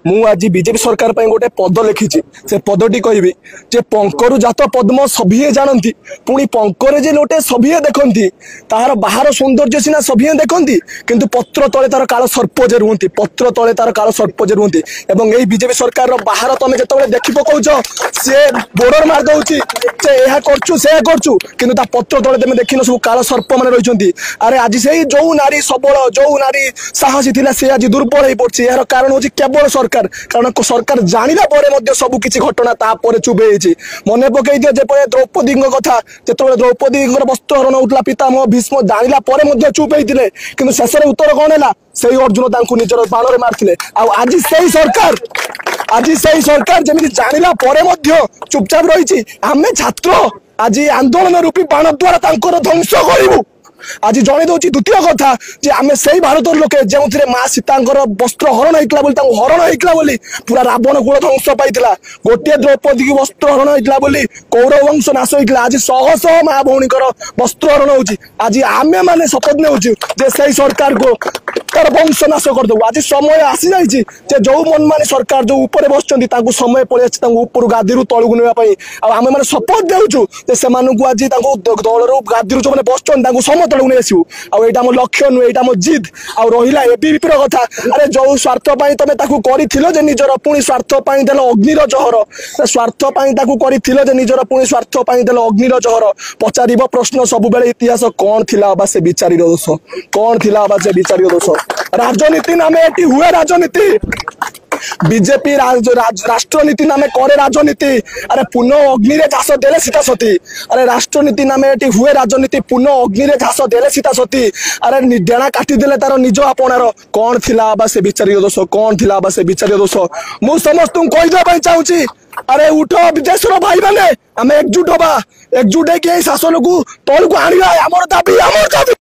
मु आज बीजेपी सरकार गोटे पद लिखी से पदटी कहबी जे पंकरु जात पद्म सभी जानती पुणी पंकरे जे लोटे सभी देखती तार बाहर सौंदर्य सीना सभी देखती किंतु पत्र तले तार काल सर्प जे रुहति पत्र तले तार काल सर्प जे रुहति एवं यही बीजेपी सरकार बाहर तुम जो देखी पकाउछ सी बोर्डर मार दउछि जे यह करछु से करछु किंतु ता पत्र तले तुम देखिन सब काल सर्प माने रहिसंती अरे आज से जो नारी सबल जो नारी साहसी थिला से आज दुर्बल हो पड़छि यार कारण होछि केवल सरकार कारण सरकार जानिला परे मध्ये सब किछि घटना ता परे चुबे हिछि मने पकई दियो जे परे द्रौपदी कथा जेतबे द्रौपदी वस्त्र हरण होतला पितामह भीष्म जानिला परे मध्ये चुप हेतिले किंतु शेष उत्तर कोन हैला सेही अर्जुन तांकु निजर बाणरे मारथिले आ आज सेही सरकार जमिति जानिला परे मध्ये चुपचाप रहिछि आमे छात्र आज आंदोलन रूपी बाण द्वारा तांकर ध्वंस करिवु आज जणे दउछि द्वितीय कथा जे आमे सेही भारत लोके जेउथिरे मां सीतांकर वस्त्र हरण हेतला बोली तांको हरण हेतला बोली पूरा रावण कुल ध्वंस पाइतला गोटे द्रौपदी की वस्त्र हरण हेतला बोली कौरव वंश नाश हेतला आज शह शह मां भौणीकर वस्त्र हरण होछि आज आमे माने शपथ नेउछि जे सेही सरकार को तार वंश नाश कर दो आज समय आसी जाइछि जे जो मन माने सरकार जो ऊपर बसचंती तांको समय पळे अछि तांको ऊपर गादीरु तळगु नेबा पई आ आमे माने शपथ देउछु जे से मानकु आज तांको दळरु गादीरु जो माने बसचन तांको समय तळगु नै आसीउ आ एटा मो लक्ष्य नु एटा मो जिद आ रहिला एबीपी रो कथा अरे जो स्वार्थ पई तमे ताकू करिथिलो जे निजर पुणी स्वार्थ पई देलो अग्निर जहर स्वार्थ पई ताकू करिथिलो जे निजर पुणी स्वार्थ पई देलो अग्निर जहर पचारिबो प्रश्न सब बेले इतिहास कोन थिला बा से विचारी रो दोष कोन थिला बा से विचारी रो दोष राजनीति नामे एटी हुए राजनीति बीजेपी राष्ट्रनीति नामे करे राजनीति अरे पुनः अग्नि रे झास देले सीता सती अरे राष्ट्रनीति नामे एटी हुए राजनीति पुनः अग्नि रे झास देले सीता सती अरे डेणा काटी देले तार निज आपणार कोन थिला बा से विचारी दोष कोन थिला बा से विचारी दोष मु समस्त कहि दे पई चाहूची अरे उठ विदेशर भाई माने आमे एकजुट होबा एकजुट है कि शासन को तल को आनिबा हमर दाबी